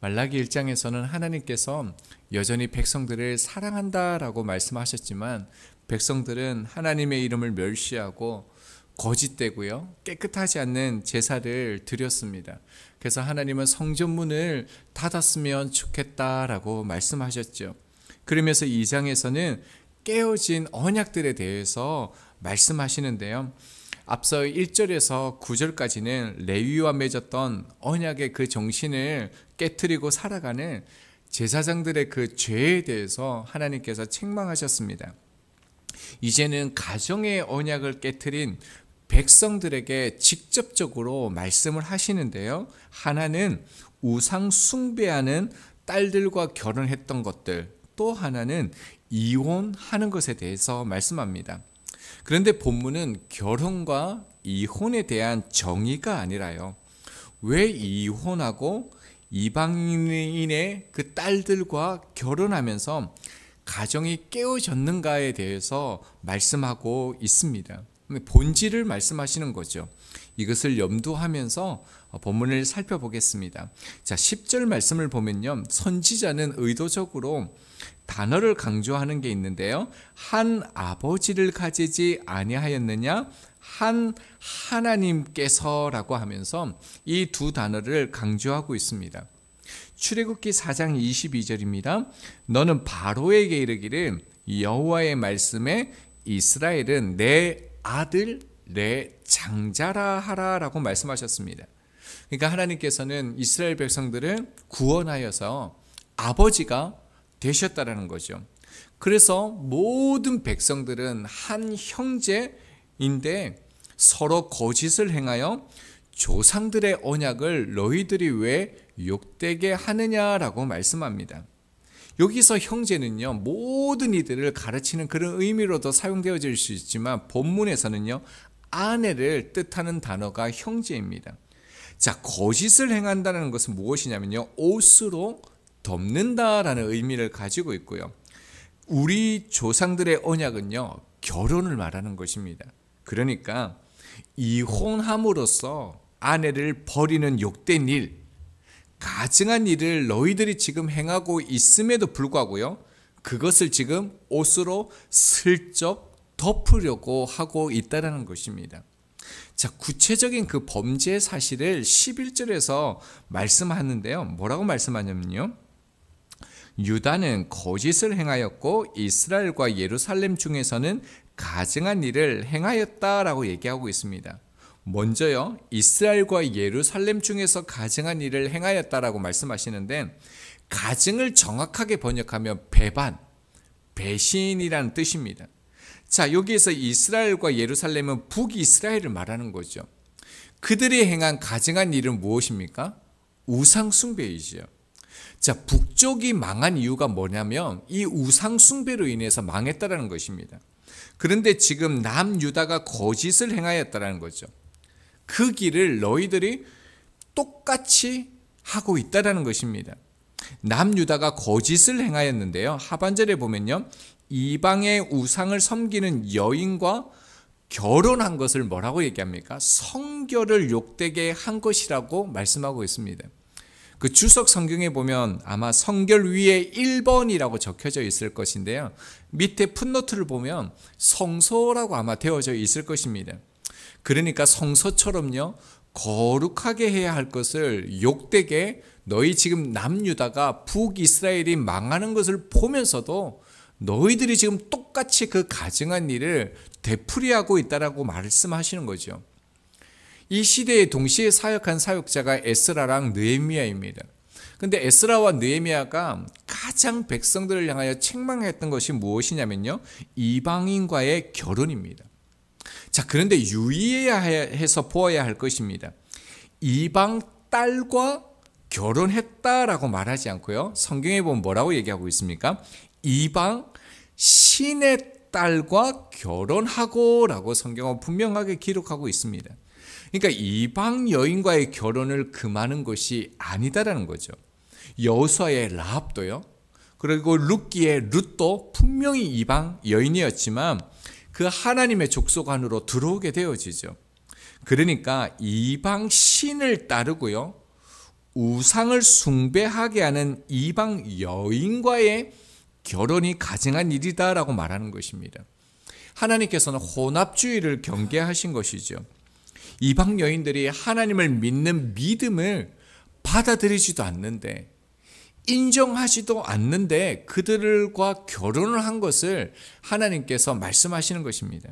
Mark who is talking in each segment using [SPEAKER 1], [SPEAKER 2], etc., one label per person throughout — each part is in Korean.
[SPEAKER 1] 말라기 1장에서는 하나님께서 여전히 백성들을 사랑한다라고 말씀하셨지만 백성들은 하나님의 이름을 멸시하고 거짓되고요, 깨끗하지 않는 제사를 드렸습니다. 그래서 하나님은 성전문을 닫았으면 좋겠다라고 말씀하셨죠. 그러면서 2장에서는 깨어진 언약들에 대해서 말씀하시는데요, 앞서 1절에서 9절까지는 레위와 맺었던 언약의 그 정신을 깨트리고 살아가는 제사장들의 그 죄에 대해서 하나님께서 책망하셨습니다. 이제는 가정의 언약을 깨트린 백성들에게 직접적으로 말씀을 하시는데요, 하나는 우상 숭배하는 딸들과 결혼했던 것들, 또 하나는 이혼하는 것에 대해서 말씀합니다. 그런데 본문은 결혼과 이혼에 대한 정의가 아니라요, 왜 이혼하고 이방인의 그 딸들과 결혼하면서 가정이 깨어졌는가에 대해서 말씀하고 있습니다. 본질을 말씀하시는 거죠. 이것을 염두하면서 본문을 살펴보겠습니다. 자, 10절 말씀을 보면요, 선지자는 의도적으로 단어를 강조하는 게 있는데요, 한 아버지를 가지지 아니하였느냐, 한 하나님께서라고 하면서 이 두 단어를 강조하고 있습니다. 출애굽기 4장 22절입니다. 너는 바로에게 이르기를 여호와의 말씀에 이스라엘은 내 아들 내 장자라 하라라고 말씀하셨습니다. 그러니까 하나님께서는 이스라엘 백성들을 구원하여서 아버지가 되셨다라는 거죠. 그래서 모든 백성들은 한 형제인데 서로 거짓을 행하여 조상들의 언약을 너희들이 왜 욕되게 하느냐라고 말씀합니다. 여기서 형제는요, 모든 이들을 가르치는 그런 의미로도 사용되어질 수 있지만 본문에서는요, 아내를 뜻하는 단어가 형제입니다. 자, 거짓을 행한다는 것은 무엇이냐면요, 옷으로 덮는다라는 의미를 가지고 있고요, 우리 조상들의 언약은요, 결혼을 말하는 것입니다. 그러니까 이혼함으로써 아내를 버리는 욕된 일, 가증한 일을 너희들이 지금 행하고 있음에도 불구하고요, 그것을 지금 옷으로 슬쩍 덮으려고 하고 있다는 것입니다. 자, 구체적인 그 범죄 사실을 11절에서 말씀하는데요, 뭐라고 말씀하냐면요, 유다는 거짓을 행하였고 이스라엘과 예루살렘 중에서는 가증한 일을 행하였다라고 얘기하고 있습니다. 먼저요, 이스라엘과 예루살렘 중에서 가증한 일을 행하였다라고 말씀하시는데, 가증을 정확하게 번역하면 배반, 배신이라는 뜻입니다. 자, 여기에서 이스라엘과 예루살렘은 북이스라엘을 말하는 거죠. 그들이 행한 가증한 일은 무엇입니까? 우상 숭배이지요. 자, 북쪽이 망한 이유가 뭐냐면 이 우상 숭배로 인해서 망했다라는 것입니다. 그런데 지금 남유다가 거짓을 행하였다라는 거죠. 그 길을 너희들이 똑같이 하고 있다라는 것입니다. 남유다가 거짓을 행하였는데요, 하반절에 보면요, 이방의 우상을 섬기는 여인과 결혼한 것을 뭐라고 얘기합니까? 성결을 욕되게 한 것이라고 말씀하고 있습니다. 그 주석 성경에 보면 아마 성결 위에 1번이라고 적혀져 있을 것인데요, 밑에 풋노트를 보면 성소라고 아마 되어져 있을 것입니다. 그러니까 성소처럼요, 거룩하게 해야 할 것을 욕되게, 너희 지금 남유다가 북이스라엘이 망하는 것을 보면서도 너희들이 지금 똑같이 그 가증한 일을 되풀이하고 있다라고 말씀하시는 거죠. 이 시대에 동시에 사역한 사역자가 에스라랑 느헤미야입니다. 근데 에스라와 느헤미야가 가장 백성들을 향하여 책망했던 것이 무엇이냐면요, 이방인과의 결혼입니다. 자, 그런데 유의해야 해서 보아야 할 것입니다. 이방 딸과 결혼했다라고 말하지 않고요, 성경에 보면 뭐라고 얘기하고 있습니까? 이방 신의 딸과 결혼하고 라고 성경은 분명하게 기록하고 있습니다. 그러니까 이방 여인과의 결혼을 금하는 것이 아니다라는 거죠. 여호수아의 라합도요, 그리고 룻기의 룻도 분명히 이방 여인이었지만 그 하나님의 족속 안으로 들어오게 되어지죠. 그러니까 이방 신을 따르고요, 우상을 숭배하게 하는 이방 여인과의 결혼이 가증한 일이다라고 말하는 것입니다. 하나님께서는 혼합주의를 경계하신 것이죠. 이방 여인들이 하나님을 믿는 믿음을 받아들이지도 않는데, 인정하지도 않는데 그들과 결혼을 한 것을 하나님께서 말씀하시는 것입니다.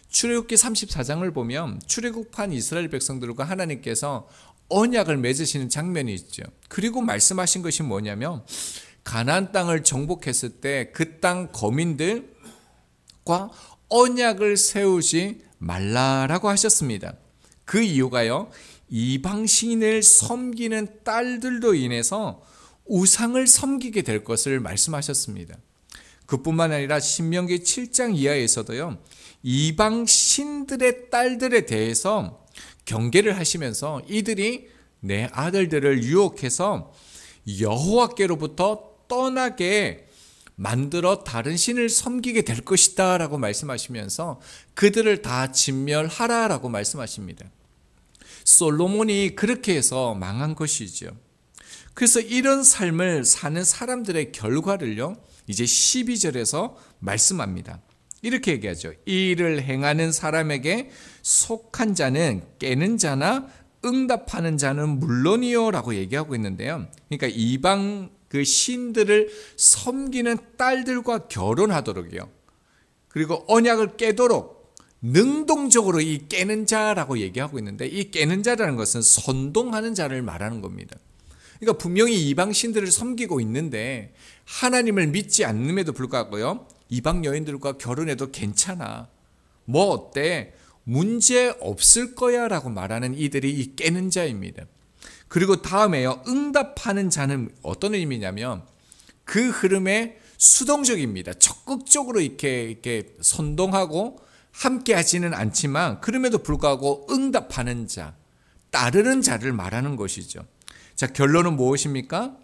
[SPEAKER 1] 출애굽기 34장을 보면 출애굽한 이스라엘 백성들과 하나님께서 언약을 맺으시는 장면이 있죠. 그리고 말씀하신 것이 뭐냐면, 가나안 땅을 정복했을 때 그 땅 거민들과 언약을 세우지 말라라고 하셨습니다. 그 이유가요, 이방 신을 섬기는 딸들로 인해서 우상을 섬기게 될 것을 말씀하셨습니다. 그뿐만 아니라 신명기 7장 이하에서도요, 이방 신들의 딸들에 대해서 경계를 하시면서 이들이 내 아들들을 유혹해서 여호와께로부터 떠나게 만들어 다른 신을 섬기게 될 것이다 라고 말씀하시면서 그들을 다 진멸하라라고 말씀하십니다. 솔로몬이 그렇게 해서 망한 것이죠. 그래서 이런 삶을 사는 사람들의 결과를요, 이제 12절에서 말씀합니다. 이렇게 얘기하죠. 이 일을 행하는 사람에게 속한 자는 깨는 자나 응답하는 자는 물론이요 라고 얘기하고 있는데요. 그러니까 이방 그 신들을 섬기는 딸들과 결혼하도록요, 그리고 언약을 깨도록 능동적으로 이 깨는 자라고 얘기하고 있는데, 이 깨는 자라는 것은 선동하는 자를 말하는 겁니다. 그러니까 분명히 이방 신들을 섬기고 있는데 하나님을 믿지 않음에도 불구하고요, 이방 여인들과 결혼해도 괜찮아, 뭐 어때, 문제 없을 거야 라고 말하는 이들이 이 깨는 자입니다. 그리고 다음에요, 응답하는 자는 어떤 의미냐면 그 흐름에 수동적입니다. 적극적으로 이렇게 선동하고 함께 하지는 않지만 그럼에도 불구하고 응답하는 자, 따르는 자를 말하는 것이죠. 자, 결론은 무엇입니까?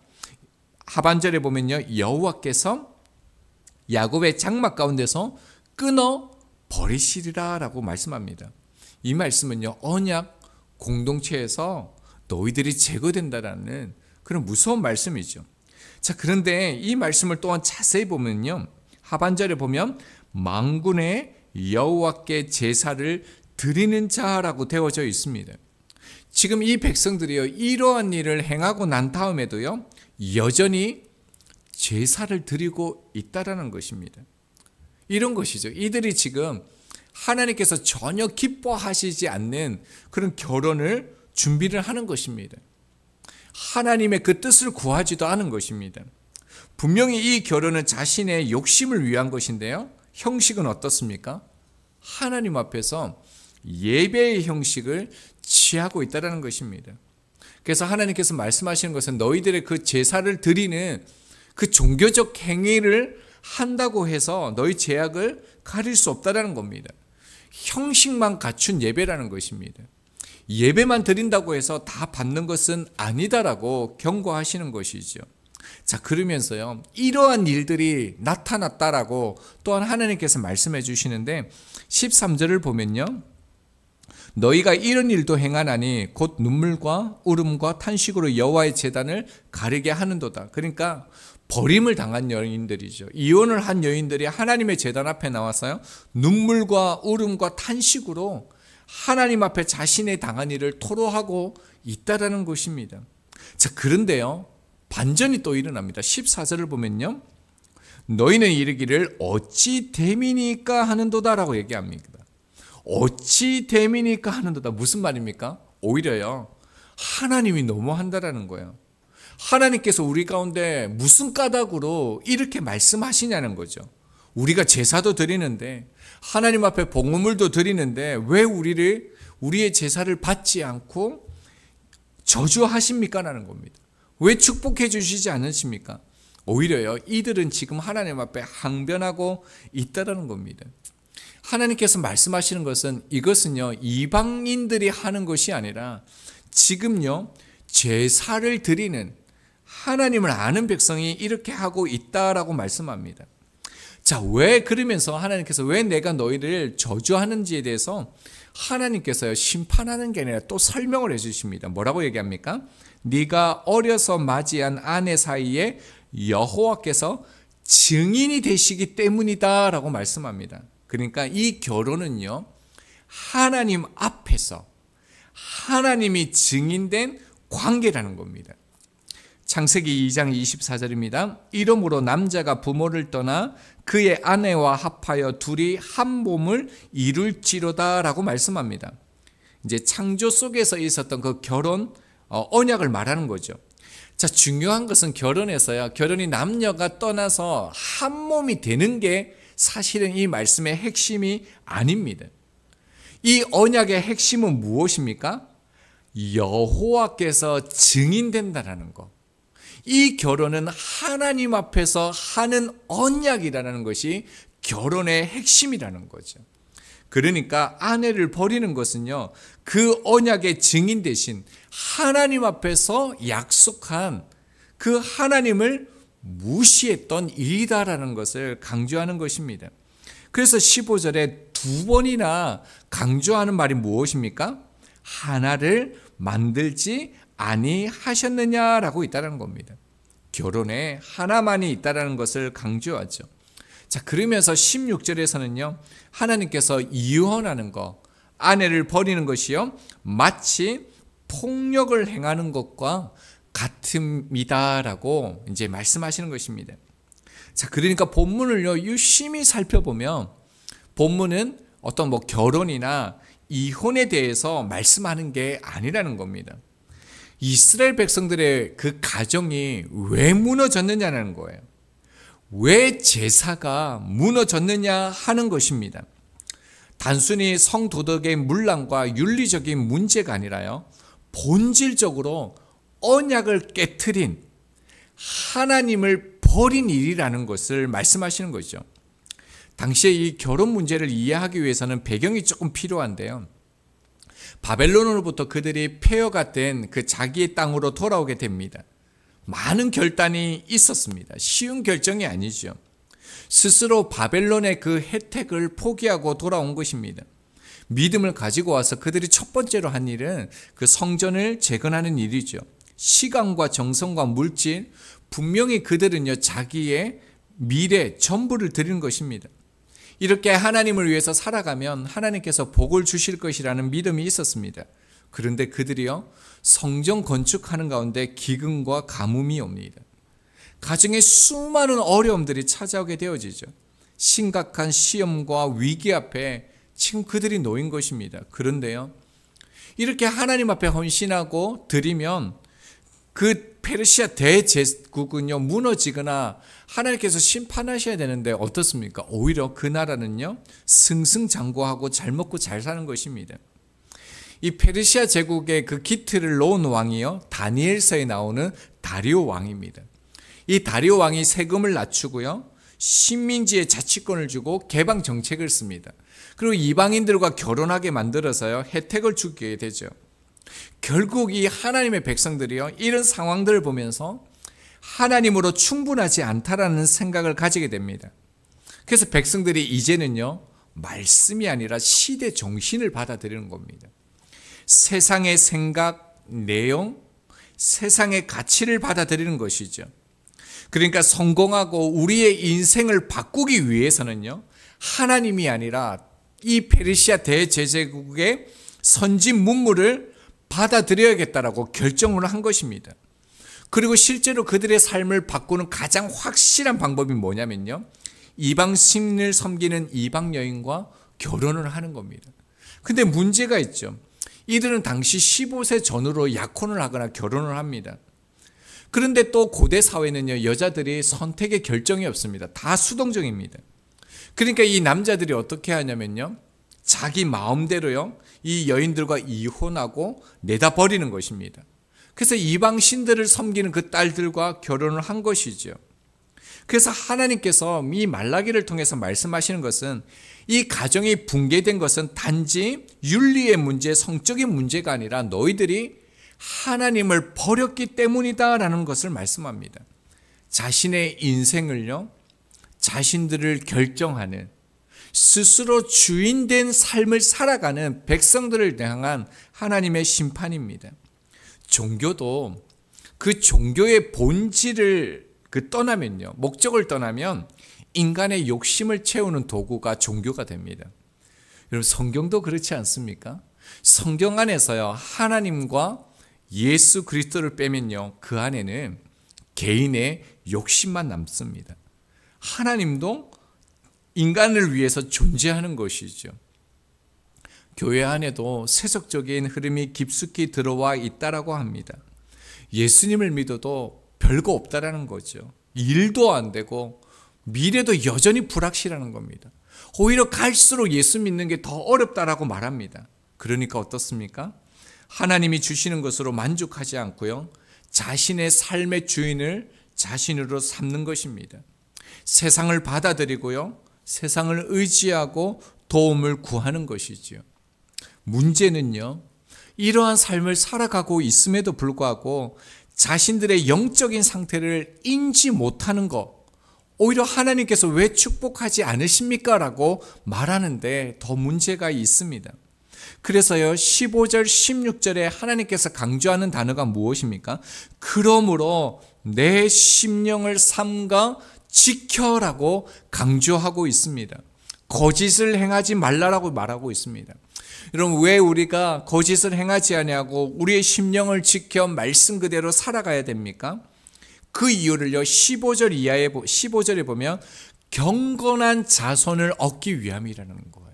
[SPEAKER 1] 하반절에 보면요, 여호와께서 야곱의 장막 가운데서 끊어 버리시리라 라고 말씀합니다. 이 말씀은요, 언약 공동체에서 너희들이 제거된다라는 그런 무서운 말씀이죠. 자, 그런데 이 말씀을 또한 자세히 보면요, 하반절에 보면 만군의 여호와께 제사를 드리는 자라고 되어져 있습니다. 지금 이 백성들이요, 이러한 일을 행하고 난 다음에도요, 여전히 제사를 드리고 있다라는 것입니다. 이런 것이죠. 이들이 지금 하나님께서 전혀 기뻐하시지 않는 그런 결혼을 준비를 하는 것입니다. 하나님의 그 뜻을 구하지도 않은 것입니다. 분명히 이 결혼은 자신의 욕심을 위한 것인데요, 형식은 어떻습니까? 하나님 앞에서 예배의 형식을 취하고 있다는 것입니다. 그래서 하나님께서 말씀하시는 것은 너희들의 그 제사를 드리는 그 종교적 행위를 한다고 해서 너희 죄악을 가릴 수 없다는 겁니다. 형식만 갖춘 예배라는 것입니다. 예배만 드린다고 해서 다 받는 것은 아니다라고 경고하시는 것이죠. 자, 그러면서요, 이러한 일들이 나타났다라고 또한 하나님께서 말씀해 주시는데, 13절을 보면요, 너희가 이런 일도 행하나니 곧 눈물과 울음과 탄식으로 여호와의 제단을 가리게 하는도다. 그러니까 버림을 당한 여인들이죠. 이혼을 한 여인들이 하나님의 제단 앞에 나와서요, 눈물과 울음과 탄식으로 하나님 앞에 자신의 당한 일을 토로하고 있다라는 것입니다. 자, 그런데요, 반전이 또 일어납니다. 14절을 보면요, 너희는 이르기를 어찌 됨이니까 하는도다라고 얘기합니다. 어찌 됨이니까 하는도다. 무슨 말입니까? 오히려요, 하나님이 너무한다라는 거예요. 하나님께서 우리 가운데 무슨 까닭으로 이렇게 말씀하시냐는 거죠. 우리가 제사도 드리는데, 하나님 앞에 봉헌물도 드리는데 왜 우리의 제사를 받지 않고 저주하십니까? 라는 겁니다. 왜 축복해 주시지 않으십니까? 오히려요, 이들은 지금 하나님 앞에 항변하고 있다는 겁니다. 하나님께서 말씀하시는 것은, 이것은요, 이방인들이 하는 것이 아니라 지금요, 제사를 드리는 하나님을 아는 백성이 이렇게 하고 있다라고 말씀합니다. 자, 왜 그러면서 하나님께서 왜 내가 너희를 저주하는지에 대해서 하나님께서요, 심판하는 게 아니라 또 설명을 해주십니다. 뭐라고 얘기합니까? 네가 어려서 맞이한 아내 사이에 여호와께서 증인이 되시기 때문이다 라고 말씀합니다. 그러니까 이 결혼은요, 하나님 앞에서 하나님이 증인된 관계라는 겁니다. 창세기 2장 24절입니다. 이러므로 남자가 부모를 떠나 그의 아내와 합하여 둘이 한 몸을 이룰지로다 라고 말씀합니다. 이제 창조 속에서 있었던 그 결혼 언약을 말하는 거죠. 자, 중요한 것은 결혼에서요, 결혼이 남녀가 떠나서 한 몸이 되는 게 사실은 이 말씀의 핵심이 아닙니다. 이 언약의 핵심은 무엇입니까? 여호와께서 증인된다라는 것. 이 결혼은 하나님 앞에서 하는 언약이라는 것이 결혼의 핵심이라는 거죠. 그러니까 아내를 버리는 것은요, 그 언약의 증인 대신 하나님 앞에서 약속한 그 하나님을 무시했던 일이다라는 것을 강조하는 것입니다. 그래서 15절에 두 번이나 강조하는 말이 무엇입니까? 하나를 만들지 아니하셨느냐라고 있다는 겁니다. 결혼에 하나만이 있다는 것을 강조하죠. 자, 그러면서 16절에서는요, 하나님께서 이혼하는 것, 아내를 버리는 것이요, 마치 폭력을 행하는 것과 같음이다라고 이제 말씀하시는 것입니다. 자, 그러니까 본문을요, 유심히 살펴보면 본문은 어떤 결혼이나 이혼에 대해서 말씀하는 게 아니라는 겁니다. 이스라엘 백성들의 그 가정이 왜 무너졌느냐는 거예요. 왜 제사가 무너졌느냐 하는 것입니다. 단순히 성도덕의 문란과 윤리적인 문제가 아니라요, 본질적으로 언약을 깨트린 하나님을 버린 일이라는 것을 말씀하시는 거죠. 당시에 이 결혼 문제를 이해하기 위해서는 배경이 조금 필요한데요. 바벨론으로부터 그들이 폐허가 된 그 자기의 땅으로 돌아오게 됩니다. 많은 결단이 있었습니다. 쉬운 결정이 아니죠. 스스로 바벨론의 그 혜택을 포기하고 돌아온 것입니다. 믿음을 가지고 와서 그들이 첫 번째로 한 일은 그 성전을 재건하는 일이죠. 시간과 정성과 물질, 분명히 그들은요, 자기의 미래 전부를 드리는 것입니다. 이렇게 하나님을 위해서 살아가면 하나님께서 복을 주실 것이라는 믿음이 있었습니다. 그런데 그들이요, 성전 건축하는 가운데 기근과 가뭄이 옵니다. 가정에 수많은 어려움들이 찾아오게 되어지죠. 심각한 시험과 위기 앞에 지금 그들이 놓인 것입니다. 그런데요, 이렇게 하나님 앞에 헌신하고 드리면 그 페르시아 대제국은요, 무너지거나 하나님께서 심판하셔야 되는데 어떻습니까? 오히려 그 나라는요, 승승장구하고 잘 먹고 잘 사는 것입니다. 이 페르시아 제국의 그 기틀을 놓은 왕이요, 다니엘서에 나오는 다리오 왕입니다. 이 다리오 왕이 세금을 낮추고요, 식민지에 자치권을 주고 개방 정책을 씁니다. 그리고 이방인들과 결혼하게 만들어서요, 혜택을 주게 되죠. 결국 이 하나님의 백성들이요, 이런 상황들을 보면서 하나님으로 충분하지 않다라는 생각을 가지게 됩니다. 그래서 백성들이 이제는요, 말씀이 아니라 시대 정신을 받아들이는 겁니다. 세상의 생각, 내용, 세상의 가치를 받아들이는 것이죠. 그러니까 성공하고 우리의 인생을 바꾸기 위해서는요, 하나님이 아니라 이 페르시아 대제국의 선진 문물을 받아들여야겠다라고 결정을 한 것입니다. 그리고 실제로 그들의 삶을 바꾸는 가장 확실한 방법이 뭐냐면요, 이방 신을 섬기는 이방 여인과 결혼을 하는 겁니다. 근데 문제가 있죠. 이들은 당시 15세 전후로 약혼을 하거나 결혼을 합니다. 그런데 또 고대 사회는요, 여자들이 선택의 결정이 없습니다. 다 수동적입니다. 그러니까 이 남자들이 어떻게 하냐면요, 자기 마음대로요, 이 여인들과 이혼하고 내다 버리는 것입니다. 그래서 이방 신들을 섬기는 그 딸들과 결혼을 한 것이죠. 그래서 하나님께서 이 말라기를 통해서 말씀하시는 것은 이 가정이 붕괴된 것은 단지 윤리의 문제, 성적인 문제가 아니라 너희들이 하나님을 버렸기 때문이다라는 것을 말씀합니다. 자신의 인생을요, 자신들을 결정하는, 스스로 주인된 삶을 살아가는 백성들을 향한 하나님의 심판입니다. 종교도 그 종교의 본질을 떠나면요, 목적을 떠나면 인간의 욕심을 채우는 도구가 종교가 됩니다. 여러분, 성경도 그렇지 않습니까? 성경 안에서요, 하나님과 예수 그리스도를 빼면요, 그 안에는 개인의 욕심만 남습니다. 하나님도 인간을 위해서 존재하는 것이죠. 교회 안에도 세속적인 흐름이 깊숙이 들어와 있다라고 합니다. 예수님을 믿어도 별거 없다라는 거죠. 일도 안 되고 미래도 여전히 불확실한 겁니다. 오히려 갈수록 예수 믿는 게 더 어렵다라고 말합니다. 그러니까 어떻습니까? 하나님이 주시는 것으로 만족하지 않고요, 자신의 삶의 주인을 자신으로 삼는 것입니다. 세상을 받아들이고요, 세상을 의지하고 도움을 구하는 것이지요. 문제는요, 이러한 삶을 살아가고 있음에도 불구하고 자신들의 영적인 상태를 인지 못하는 것, 오히려 하나님께서 왜 축복하지 않으십니까? 라고 말하는데 더 문제가 있습니다. 그래서요, 15절, 16절에 하나님께서 강조하는 단어가 무엇입니까? 그러므로 내 심령을 삼가 지켜라고 강조하고 있습니다. 거짓을 행하지 말라라고 말하고 있습니다. 여러분, 왜 우리가 거짓을 행하지 아니하고 우리의 심령을 지켜 말씀 그대로 살아가야 됩니까? 그 이유를요, 15절에 보면 경건한 자손을 얻기 위함이라는 거예요.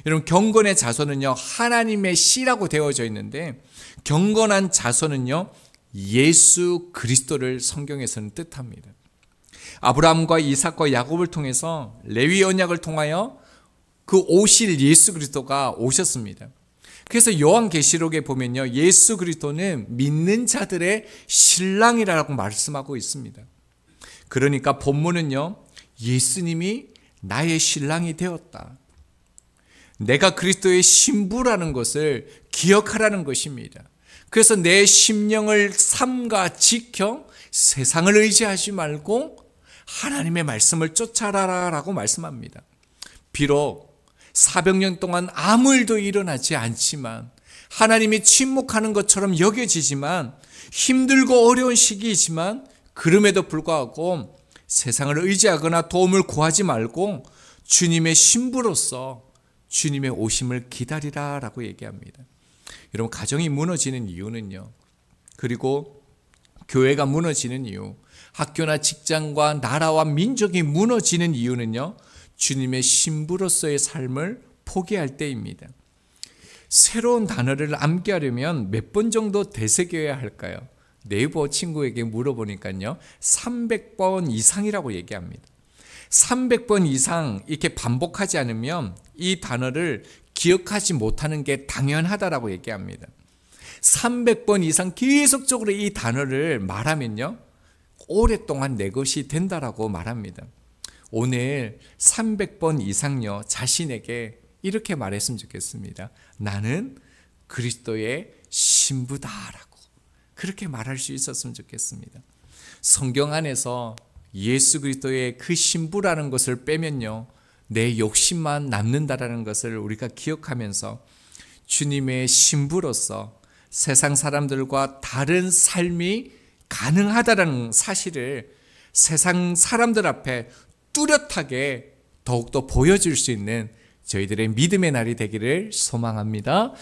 [SPEAKER 1] 여러분, 경건의 자손은요, 하나님의 씨라고 되어져 있는데, 경건한 자손은요, 예수 그리스도를 성경에서는 뜻합니다. 아브라함과 이삭과 야곱을 통해서 레위 언약을 통하여 그 오실 예수 그리스도가 오셨습니다. 그래서 요한계시록에 보면요, 예수 그리스도는 믿는 자들의 신랑이라고 말씀하고 있습니다. 그러니까 본문은요, 예수님이 나의 신랑이 되었다, 내가 그리스도의 신부라는 것을 기억하라는 것입니다. 그래서 내 심령을 삼가 지켜 세상을 의지하지 말고 하나님의 말씀을 쫓아라라고 말씀합니다. 비록 400년 동안 아무 일도 일어나지 않지만, 하나님이 침묵하는 것처럼 여겨지지만, 힘들고 어려운 시기이지만, 그럼에도 불구하고 세상을 의지하거나 도움을 구하지 말고 주님의 신부로서 주님의 오심을 기다리라라고 얘기합니다. 여러분, 가정이 무너지는 이유는요, 그리고 교회가 무너지는 이유, 학교나 직장과 나라와 민족이 무너지는 이유는요, 주님의 신부로서의 삶을 포기할 때입니다. 새로운 단어를 암기하려면 몇 번 정도 되새겨야 할까요? 네이버 친구에게 물어보니까요, 300번 이상이라고 얘기합니다. 300번 이상 이렇게 반복하지 않으면 이 단어를 기억하지 못하는 게 당연하다라고 얘기합니다. 300번 이상 계속적으로 이 단어를 말하면요, 오랫동안 내 것이 된다라고 말합니다. 오늘 300번 이상요, 자신에게 이렇게 말했으면 좋겠습니다. 나는 그리스도의 신부다라고 그렇게 말할 수 있었으면 좋겠습니다. 성경 안에서 예수 그리스도의 그 신부라는 것을 빼면요, 내 욕심만 남는다라는 것을 우리가 기억하면서 주님의 신부로서 세상 사람들과 다른 삶이 가능하다는 사실을 세상 사람들 앞에 뚜렷하게 더욱더 보여줄 수 있는 저희들의 믿음의 날이 되기를 소망합니다.